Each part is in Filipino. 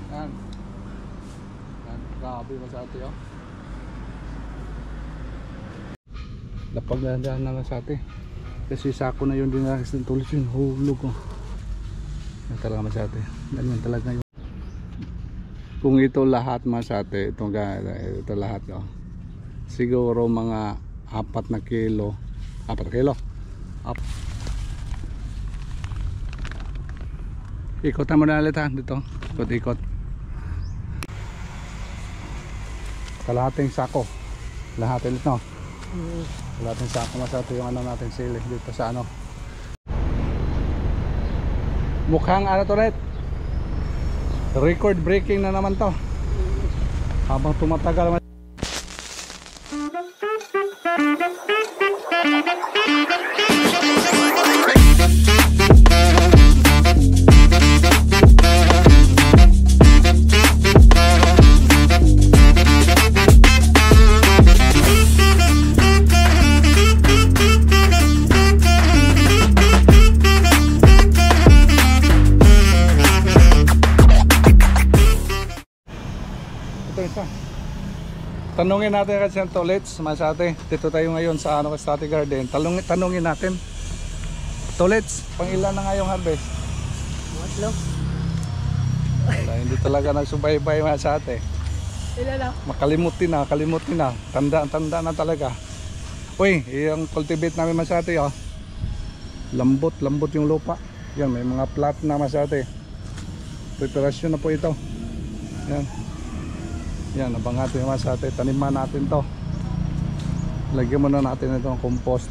Yan. Yan. Grabe masyado yun. Lapag na lang sa atin. Kasi sako na yun din na tulis yun. Hulog ko. Yan talaga masyado. Ganyan talaga yun. Kung ito lahat masyado. Ito lahat. Oh. Siguro mga 4 na kilo. 4 kilo. Ikotan mo na ulit ha. Dito. Ikot. Kalahating sako. Lahat ulit no. Kalahating sako masyado yung ano natin sili dito sa ano. Mukhang ano to ulit. Record breaking na naman to. Habang tumatagal tanungin natin kasi ang Tolets masate. Dito tayo ngayon sa ano, Stati Garden. Tanungin natin. Tolets, pang ilan na ngayong harvest? Matlo. Wala, hindi talaga nagsubaybay masate. Ilan na? Makalimutin na. Tanda na talaga. Uy, yung cultivate namin masate oh. Lambot yung lupa. Yan, may mga plat na masate. Preparasyon na po ito. Yan. Yan, abangatin naman sa atin. Taniman natin to. Lagyan muna natin itong compost.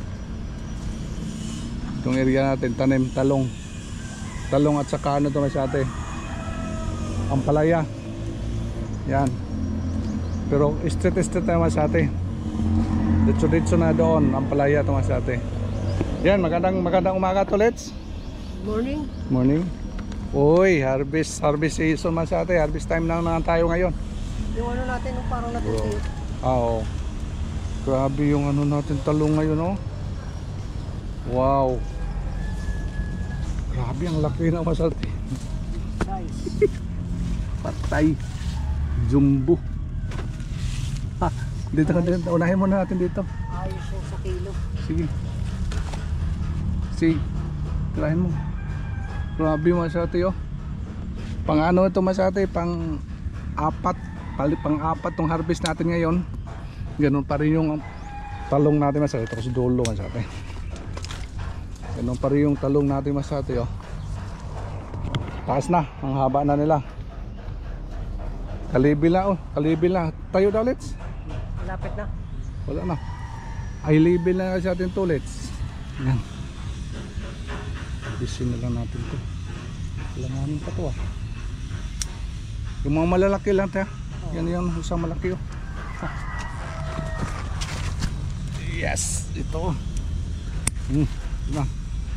Itong area natin, tanim, talong. Talong at saka ano ito sa atin. Ampalaya. Yan. Pero straight naman sa atin. Ditso na doon. Ampalaya ito sa atin. Yan, magandang umaga to, Let's. Morning. Uy, harvest season man sa atin. Harvest time na tayo ngayon. Yung ano natin, yung parang natutuyot. Oo. Grabe yung ano natin talong ngayon oh. Wow. Grabe ang laki na masarap. Nice. Patay. Jumbo. Ha, dito unahin muna natin dito. Ayos yung sa kilo. Sige. Tirahin mo. Grabe masarap oh. Pang ano ito masarap, pang 4 tong harvest natin ngayon. Ganun pa rin yung talong natin masate. Ito kasi dulo masate. Ganun pa rin yung talong natin masate oh. Taas na, ang haba na nila. Kalibil na. Tayo daw ulit. Malapit na. Wala na. Ay libil na kasi atin to ulit. Yan. Bisin na lang natin to. Langanin pa to ah. Yung mga malalaki lang tayo. Yan yung isang malaki oh. Yes, ito. Diba?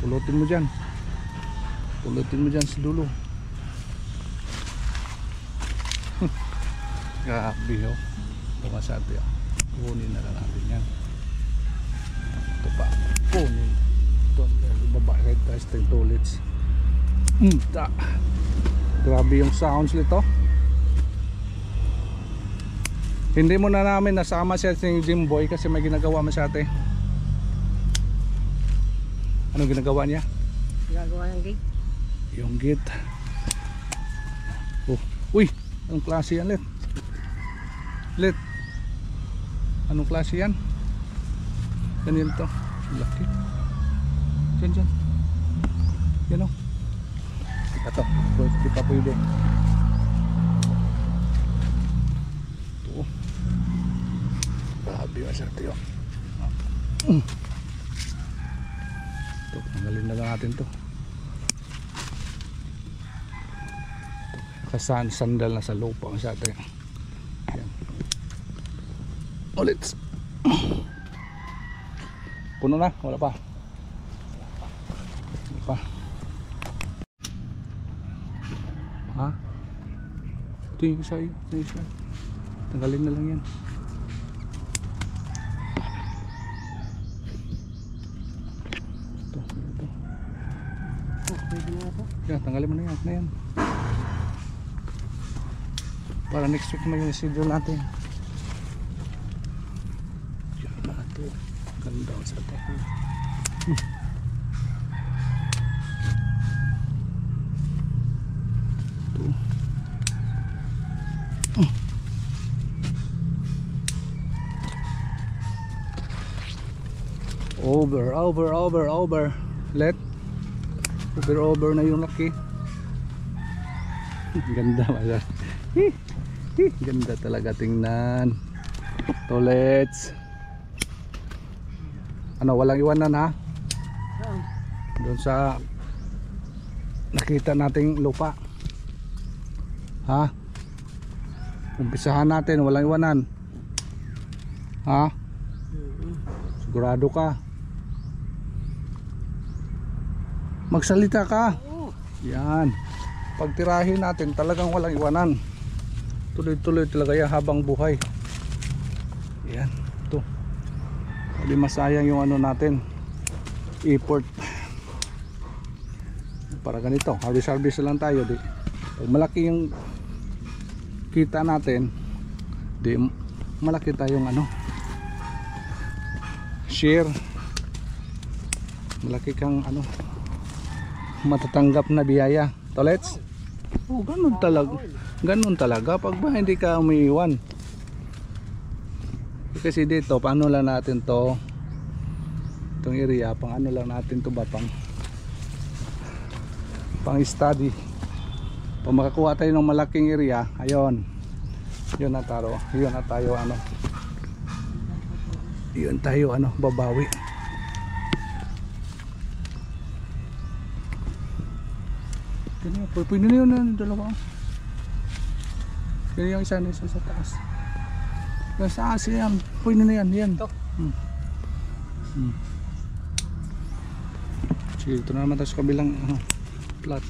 Pulutin mo dyan sa dulo. Grabe oh. Tumasate oh. Kunin na lang natin yan. Ito pa. Kunin. Ito. Babakit tayo sa tolets. Grabe yung sounds nito. Hindi mo na namin nasama siya si Jimboy kasi may ginagawa masyate. Anong ginagawa niya? Ginagawa ng gate. Yung gate. Oh, uy, anong klase yan, Let? Anong klase yan? Ganyan to. Laki. Diyan. Yan o. Ito, di pa pwede. Grabe masarap yun. Ito, tanggalin na lang natin to. Sandal na sa lupa masyado yan. Ulit. Puno na, wala pa. Ha? Ito yung isa. Tanggalin na lang yan. Pwede na ito. Yan, tanggalin mo na yan. Para next week may schedule natin. Yan na ito. Ganda sa ito. Over. Let. Over na yung laki. Ganda pala. Ganda talaga tingnan. Tolets. Ano, walang iwanan ha? Saan? Doon sa nakita nating lupa. Ha? Umpisahan natin, walang iwanan. Ha? Sigurado ka? Magsalita ka. Oo. Yan. Pagtirahin natin talagang walang iwanan. Tuloy-tuloy talaga yan habang buhay. Yan. Ito. Hindi masayang yung ano natin. Effort. Para ganito. Harvest lang tayo. Di. Pag malaki yung kita natin, di malaki tayong ano. Share. Malaki kang ano. Matatanggap na biyaya. Tolets? Oh, ganun talaga. Ganun talaga pag ba hindi ka umiiwan. Kasi dito, paano lang natin to? Itong area, pang ano lang natin to ba? Pang study. Pag makakuha tayo ng malaking area, ayun. Yun na tayo, ano. Yun tayo, ano, babawi. Pwede na yun na dalawa. Pwede yung isa sa taas. Yung sa taas yan. Pwede na yan. Sige, ito na naman tayo sa kabilang plot.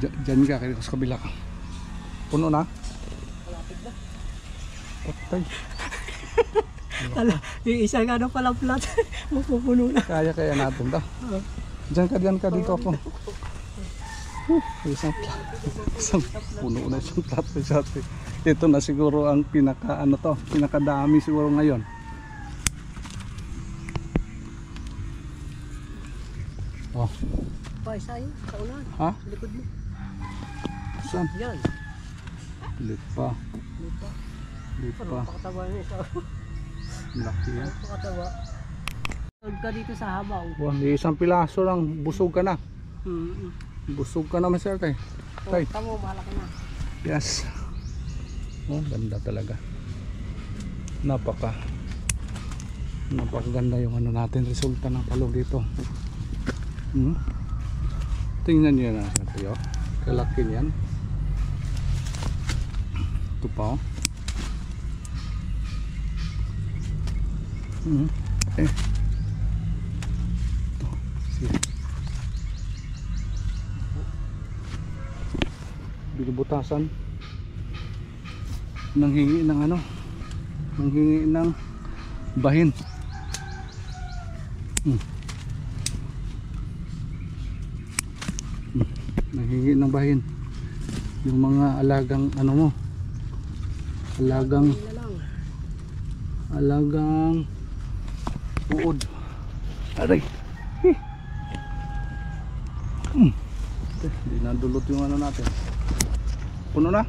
Diyan ka, kaya sa kabila. Puno na? Malapit na. Patay. Ala, yung isang ano palang plat. Mapupuno na. Kaya natin to. Diyan ka dito ako. Isang puno na isang plat sa atin. Ito na siguro ang pinakadami siguro ngayon. Oh. Pa, isa yun. Sa ulan. Ha? Sa likod mo. Saan? Yan. Lit pa. Ano, pakatawa niya isa. Laki yan. Pakatawa. Tawag ka dito sa habaw. May isang pilaso lang, busog ka na. Hmm. Busog ka na masyar tay. Tay. Tamo, malaki na. Yes. Oh, ganda talaga. Napakaganda yung ano natin, resulta ng palog dito. Tingnan niyo na siya tayo. Kalaki niyan. Ito pa oh. Binubutasan, nanghingi ng ano, nanghingi ng bahin. Nanghingi ng bahin yung mga alagang ano mo, alagang uod. Aray. Hindi nadulot yung ano natin. Puno na?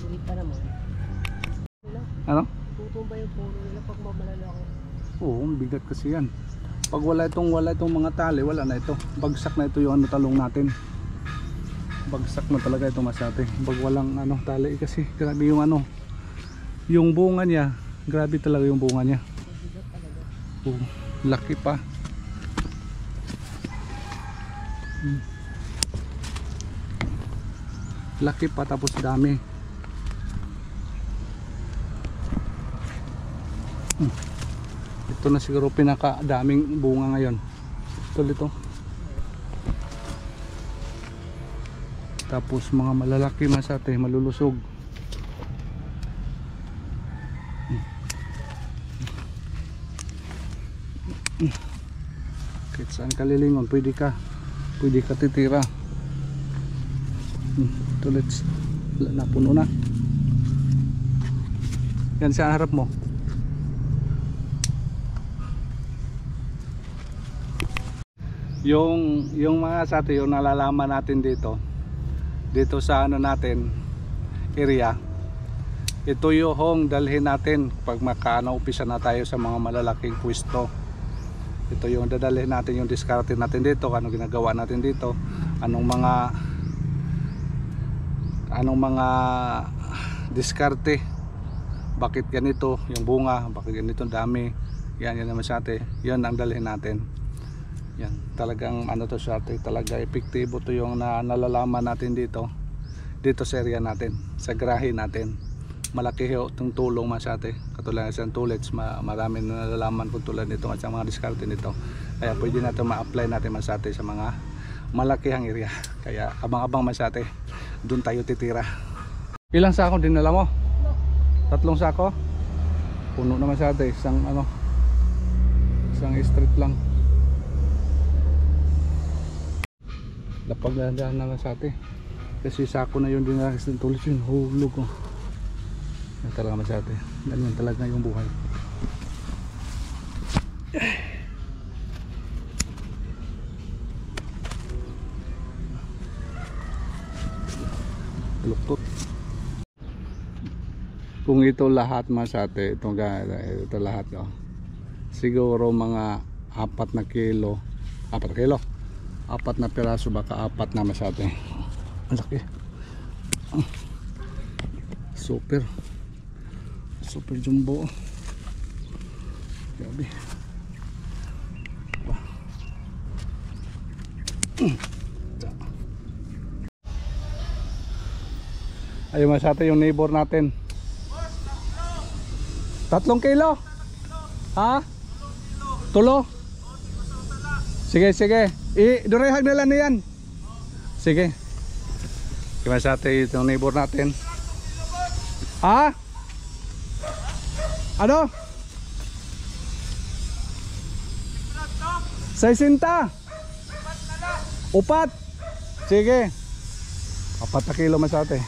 Hindi pa naman. Ano? Tutumba yung puno nila pag mamalala ko. Oo, bigat kasi yan. Pag wala itong mga tali, wala na ito. Bagsak na ito yung ano talong natin. Bagsak na talaga ito masyate. Pag walang ano tali kasi grabe yung ano. Yung bunga niya, grabe talaga yung bunga niya. Laki pa. Laki pa tapos dami. Ito na siguro pinakadaming bunga ngayon. Ito. Tapos mga malalaki masate, malulusog. Kahit saan ka lilingon, pwede ka titira. Tulits. Wala na, puno na. Yan sa harap mo. Yung mga sa atin, yung nalalaman natin dito sa ano natin area, ito yung dalhin natin pag makaano-upisa na tayo sa mga malalaking pwesto. Ito yung dadalhin natin, yung diskarte natin dito, anong ginagawa natin dito, anong mga diskarte, bakit ganito yung bunga, bakit ganito dami, yan naman sa atin, yan ang dalhin natin. Yan, talagang ano to sa atin, talaga epektibo to yung nalalaman natin dito sa area natin, sa grahe natin. Malaki itong tulong mas ate, katulad ng tulits, marami na nalalaman kung tulad nito at sa mga diskarte nito, kaya pwede natin ma-apply natin mas ate sa mga malakihang area. Kaya abang-abang mas ate, doon tayo titira. Ilang sako dinala mo? 3 sako? Puno naman sa ate, isang street lang. Lapag na lang sa ate, kasi sako na yun din na tulits yun, hulog ko. Yan talaga masyado, ganyan talaga yung buhay. Luktot. Kung ito lahat masate, ito lahat siguro mga 4 na kilo, 4 na piraso, baka 4 na masate. Ang laki, super jumbo. Grabe. Ayun masate yung neighbor natin. 3 kilo? Ha? 3? Sige. Durehag na lang yan. Sige. Masate yung neighbor natin. Ha? Ano? 60? 4? Sige. 4 na kilo masate.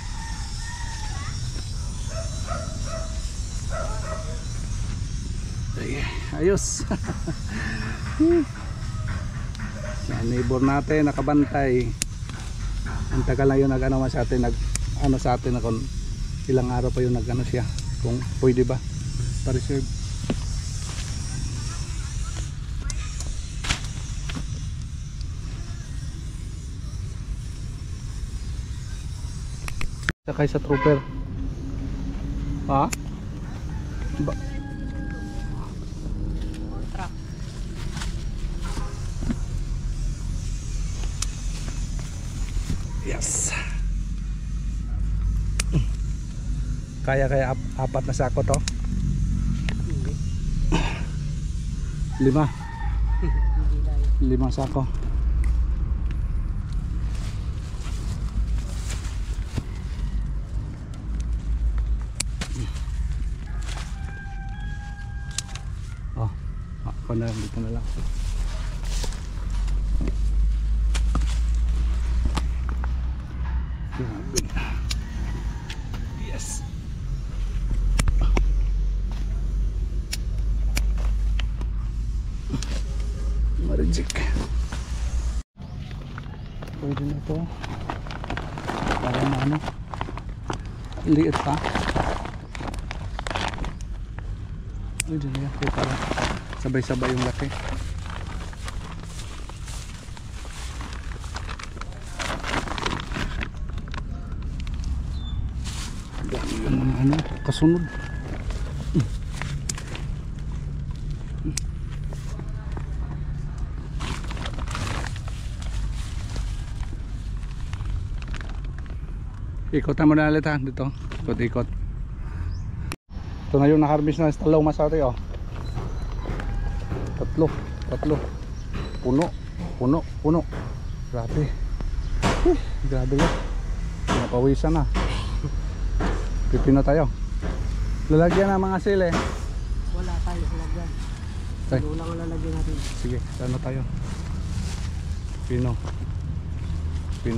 Sige, ayos. Yan, neighbor natin nakabantay. Ang tagal na yun nag-ano masate, nag-ano sa atin na kung ilang araw pa yun nag-ano siya, kung pwede ba pa-reserve. Sakay sa trooper. Ha? Truck. Yes. Kaya 4 na sako to? 5 sako. Oh, ako na dito na lang. Yes. Marajik. Pwede na ito. Parang ano, liit pa. Pwede na yan. Parang sabay-sabay yung laki. Dami yung mga ano, kasunod. Ikot na mo na ulit ha, dito. Ikot. Ito na yung nakarbis na talaw masate oh. 3. Puno. Grabe. Grabe lang. Pinapawisan na. Pipino tayo. Lalagyan ng mga sili. Wala tayo sa lagyan. Ay. Wala ko lalagyan natin. Sige, ano tayo? Pino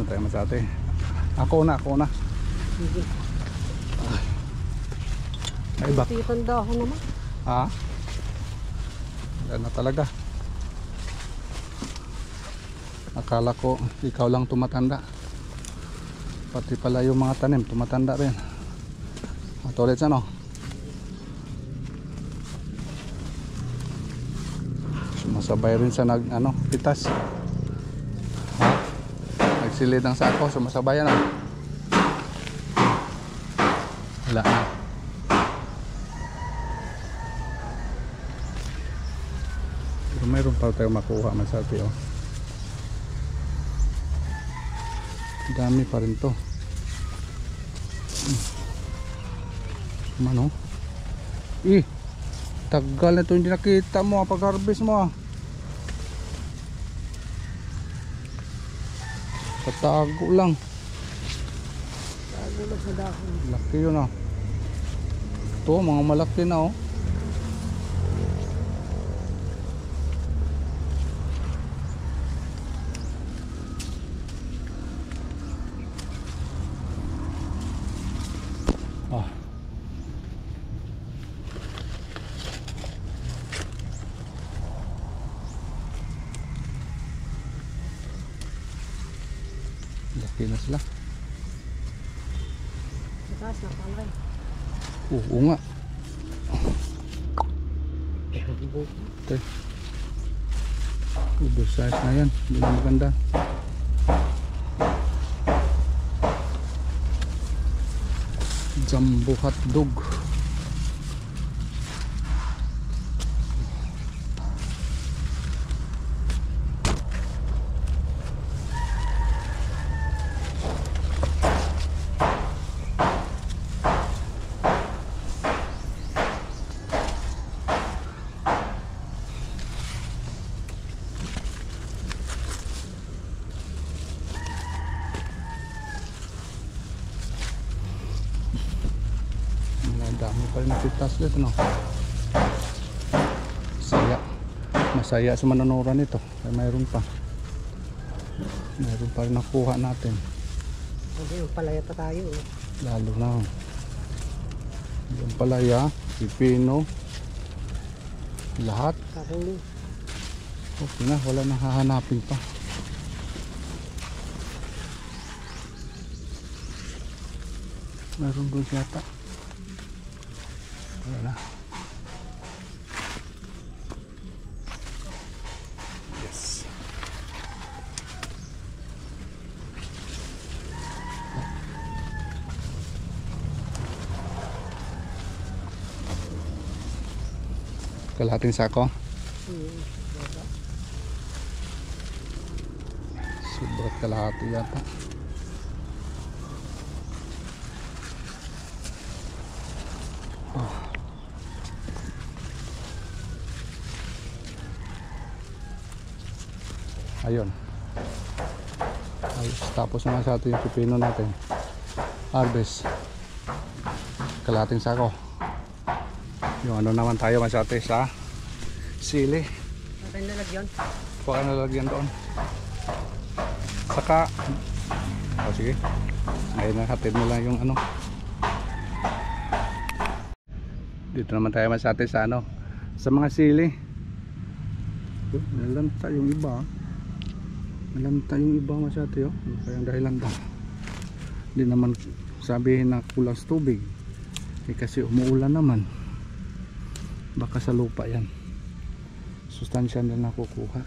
tayo masate. Ako na. Sige. Ay ba? Titanda ako naman. Ha? Wala na talaga. Akala ko ikaw lang tumatanda. Pati pala yung mga tanim tumatanda rin. At ulit ano? Sumasabay rin sa pitas. Ha? Nagsilid ng sako, sumasabay ano? Wala na. Pero mayroon pa tayo makuha masati oh. Dami pa rin to. Ano? Tagal na ito hindi nakita mo pag harvest mo. Tatago lang. Tago lang sa dahon. Laki yun ah. Ito mga malaki na oh. Laki na sila. Mataas na palay. Oo nga. Okay. Oversize na yan. Hindi na maganda. Jumbo hotdog. Dami pa rin napitas dito no. Masaya sa manonood nito. Ay mayroon pa rin nakuha natin. Hindi, yung palaya pa tayo eh. Lalo na yung palaya, pipino, lahat. Kakuli. Okay na, wala nang hahanapin pa. Meron doon yata. Wala na. Yes. Kalahating sako. Sobrang kalahati yata. Ayun. Ayos. Tapos naman sa atin yung pipino natin. Harvest. Kalahating sako. Yung ano naman tayo masate sa sili. Saan nalagyan? Baka nalagyan doon. Saka sige. Ayun na, hatid mo lang yung ano. Dito naman tayo masate sa ano, sa mga sili. Nalanta yung iba. Nalanta yung iba masate oh. Kaya dahilan daw. Hindi naman sabihin na kulang sa tubig. Kasi umuulan naman. Baka sa lupa yan. Sustansya na nakukuha.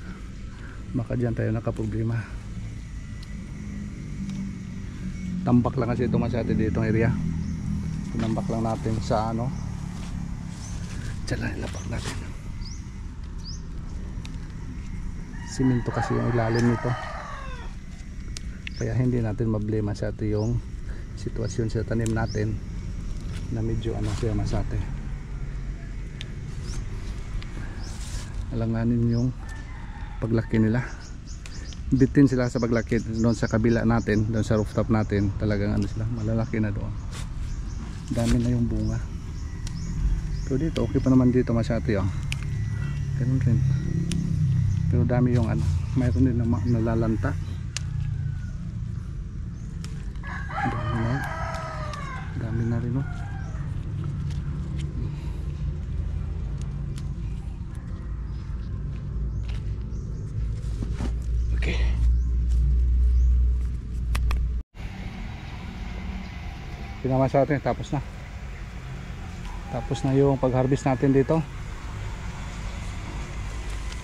Baka dyan tayo nakaproblema. Tambak lang kasi ito masate ditong area. Tinambak lang natin sa ano. Diyan lang ilapak natin. Simento kasi yung ilalim nito. Kaya hindi natin mablema sa ito yung sitwasyon sa tanim natin na medyo ano siya masate. Alanganin yung paglaki nila. Bitin sila sa paglaki doon sa kabila natin, doon sa rooftop natin. Talagang ano sila, malalaki na doon. Dami na yung bunga. Pero dito, okay pa naman dito masate oh. Ganun rin. Pero dami yung ano, mayroon din na nalalanta. na rin, no? Okay. Pinama sa atin, tapos na. Tapos na yung pag-harvest natin dito.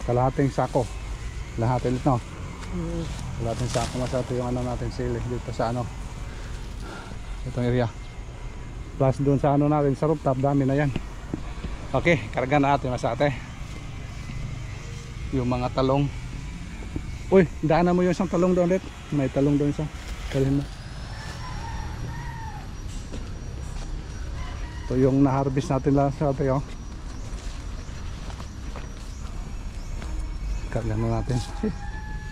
Kalahating sako. Lahatin ito. Kalahating sako masarap yung ano natin sili dito sa ano. Itong area. Plus doon sa ano natin sa rooftop, dami na yan. Okay, karga na natin masate. Yung mga talong. Uy, daanan mo yung isang talong doon ulit. May talong doon isa. Kalhin mo. Ito yung na-harvest natin lang sa atin, oh. Karga na natin.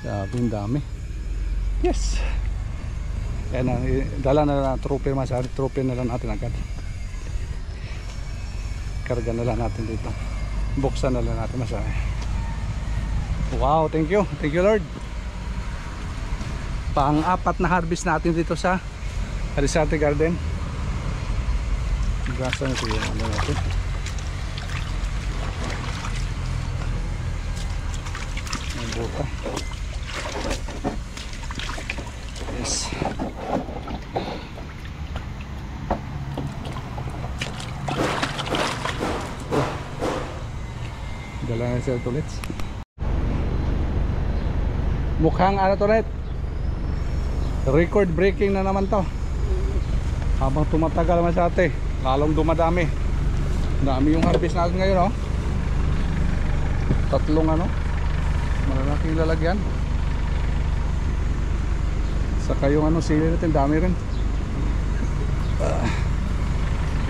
Grabe yung dami. Yes. Ayan na, dala na lang trophy masari. Trophy na lang natin agad. Karga na lang natin dito. Buksan na lang natin masari. Wow, thank you. Thank you, Lord. Pang-apat na harvest natin dito sa Arisarte Garden. Gasa na siguro ano natin. Ang buka. Yes. Oh. Dala na siya ulit. Mukhang ano to ulit. Record breaking na naman to. Habang tumatagal naman sa atin, lalong dumadami. Dami yung harvest natin ngayon, oh. Tatlong ano, malalaking lalagyan. Saka yung ano, sili natin, dami rin.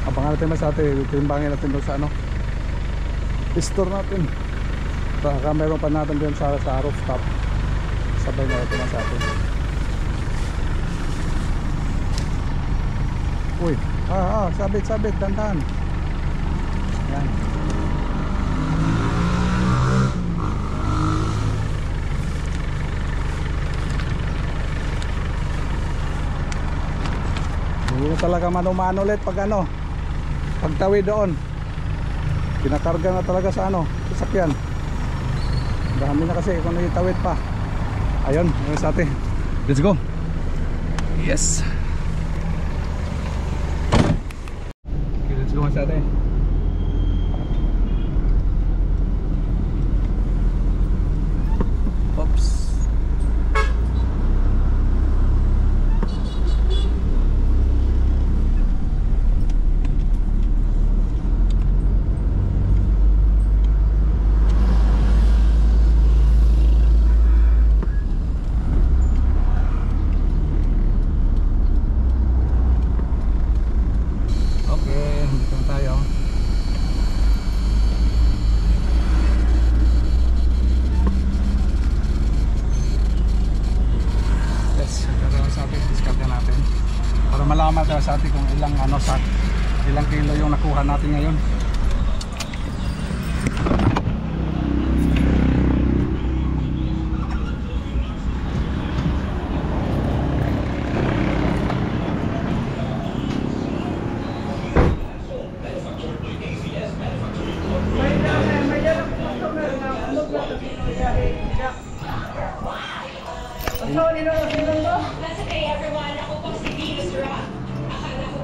Abangan natin mas atin, timbangin natin doon sa ano, store natin. Baka meron pa natin doon sa rooftop. Sabay na natin mas atin. Uy, sabit, dandan. Yan. Hindi na talaga mano-mano ulit pag ano, pagtawid doon. Kinakarga na talaga sa ano, sasakyan. Dami na kasi kung nagitawid pa. Ayun, yun sa atin. Let's go. Yes. Lumas natin. Oops. Sa atin kung ilang ano sa ilang kilo yung nakuha natin ngayon. That's okay, everyone. Ako po si Venus Rock. Akala ko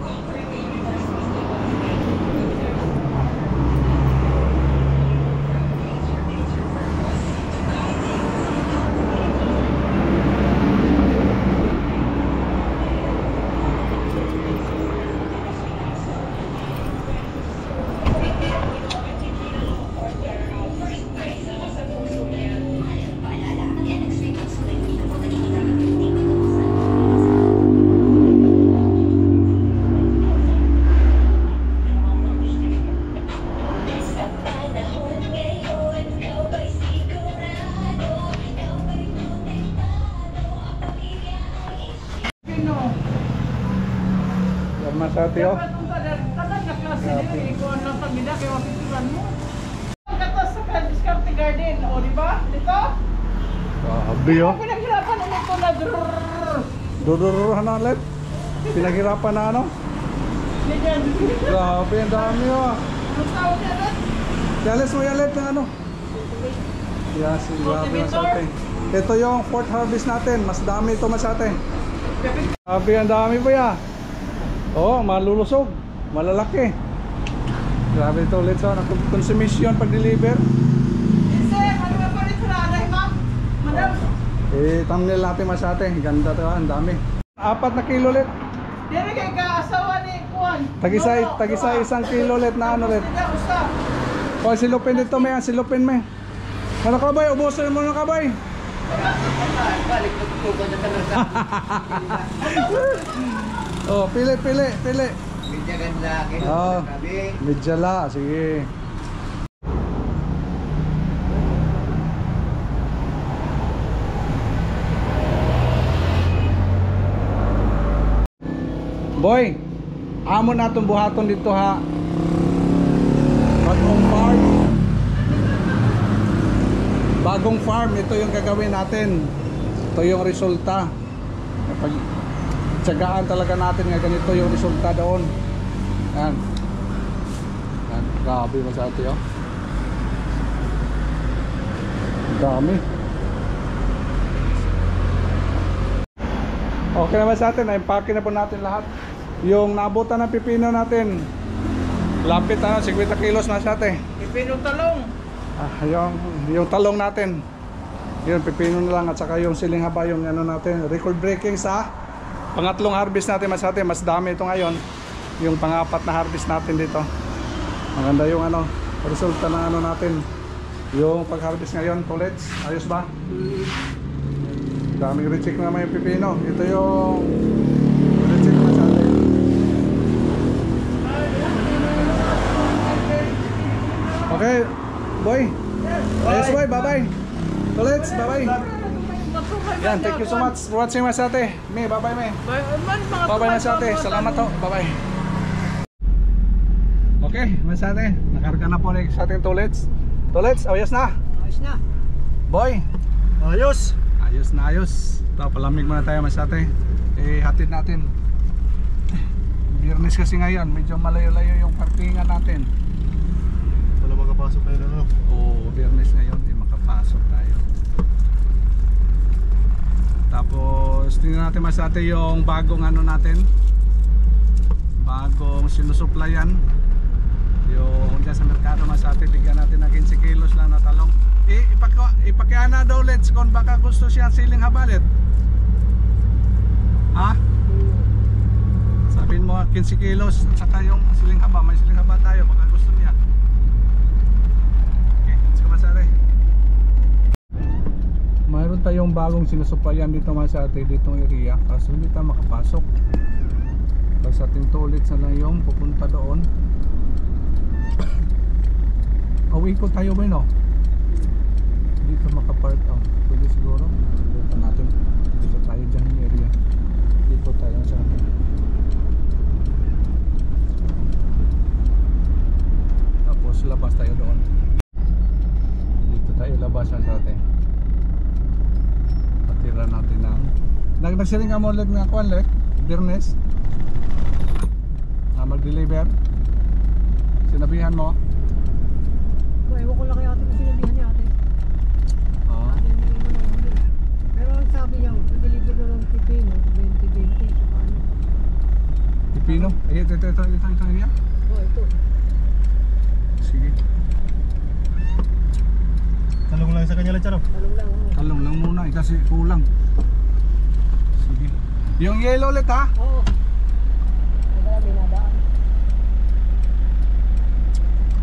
Masati, oh. Garden, o di ba? Dito? Grabe, oh. Pinaghirapan ulit ko na Duduruhan na ulit. Pinaghirapan na ano? Grabe, ang dami oh. Yalis mo yalit ng ano? Yes, grabe masate. Ito yung fourth harvest natin. Mas dami ito masate. Grabe, ang dami po ya. Oh, malulusog. Malalaki. Grabe ito ulit sa consumption pag deliver. Thumbnail natin masate. Ganda to, ang dami. 4 na kilo ulit. Dere kay kaasawa ni Kuan. Tagisay 1 kilo ulit na ano ulit. O silupin dito may, silupin may. Ano ka bay? Ubusin mo na ka bay. Oh, pili. Medya ganda. Oh, medyala, sige. Boy, amo na itong buhaton dito ha. Bagong farm, ito yung gagawin natin. Ito yung resulta. Kapag tsagaan talaga natin nga ganito yung resulta doon. Yan. Yan, grabe masyado yun. Dami. Okay naman sa atin, na-impake na po natin lahat. Yung nabutan ng pipino natin, lapit 50 kilos na sa atin. Pipinong talong. Yung talong natin, yun pipino na lang, at saka yung siling haba, yung ano natin, record breaking sa pangatlong harvest natin masate. Mas dami ito ngayon, yung pang-4 na harvest natin dito. Maganda yung ano, resulta ng ano natin, yung pag-harvest ngayon. Tulets, ayos ba? Daming recheck naman yung pipino. Ito yung recheck naman sa atin. Okay, boy. Ayos boy, bye-bye. Tulets, bye-bye. Yan, thank you so much for watching masate. May, bye-bye may. Bye-bye masate. Salamat ho. Bye-bye. Okay, masate. Nakarga na po sa ating tulets. Tulets, ayos na. Ayos na. Boy. Ayos. Ayos na ayos. Ito, palamig muna tayo masate. Hatid natin. Biyernes kasi ngayon, medyo malayo-layo yung parkingan natin. Wala makapasok kayo na, no? Oo, Biyernes ngayon, di makapasok tayo. Tapos tingnan natin masate yung bagong ano natin, bagong sinusuplayan. Yung dyan sa merkado masate, bigyan natin ng 15 kilos lang na talong. Ipakiana daw let's kung baka gusto siya siling habalit. Ha? Sabihin mo 15 kilos at saka yung siling haba. May siling haba tayo baka gusto niya. Okay, let's go masate. Mayroon tayong bagong sinusuplayan dito masate, ditong area, kaso hindi tayo makapasok. Basta tintulit sana yung pupunta doon. Ikot tayo ba no? Dito makapark pwede siguro. Dito natin. Dito tayo dyan yung area. Dito tayo sa atin. Tapos labas tayo doon. Dito tayo labas sa atin. Patira natin ng nagsiring ka mo ulit nga kuwan ulit Biyernes mag-deliver. Sinabihan mo? Ewan ko lang kay ate kung sinabihan ni ate. Ate yung iba na huli. Pero ang sabi niya, deliver na ng pipino, 20-20. Paano? Pipino? Ito yan? Oo, ito. Sige. Talong lang sa kanya lang, Charo. Talong lang. Talong lang muna kasi kulang. Sige. Yung yellow ulit ha? Oo. Ito lang binadaan.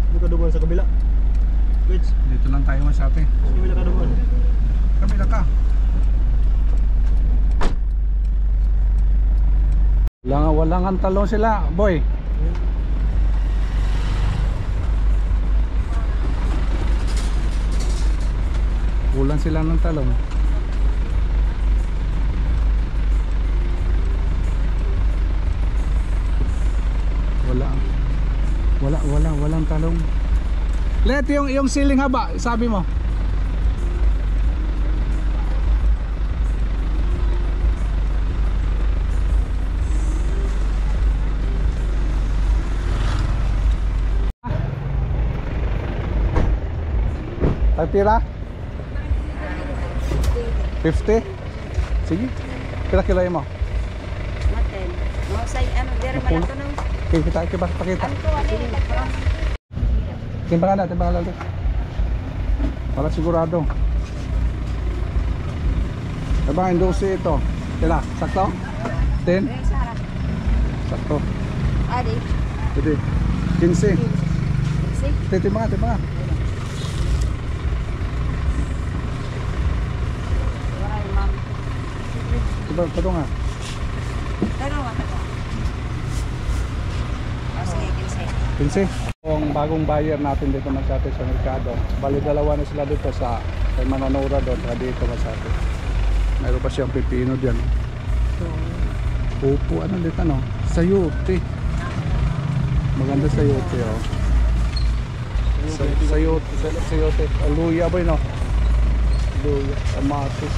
Dito ka dumaan sa kabila. Wait. Dito lang tayo masate. Sa kabila ka dumaan. Kabila ka. Walang ang talong sila, boy. Kulang sila ng talong. Walang talong. Let yung siling haba, sabi mo. Ay, pira? 50? Sige. Pira kilay mo? Maten. Mo say ano dire man ato nang Okay, kita pakita. ano to ani tagpang. Timbangan natin. Para sigurado. Timbangan 12 ito. Kila, sakto? 10? Dire sa harap. Sakto. Adi. Jadi 15. Si. Timbangan. Waray ma'am. Ito nga. Pero wa ta. Sige, kinse. 15. Ang bagong buyer natin dito Masate sa merkado. Bali dalawa na sila dito sa kay Mananora doon at dito Masate. Mayroon pa siyang pipino diyan. Upo ano dito no? Sayote. Maganda sayote oh. Sayote. Luya ba no? Luya. Amatis.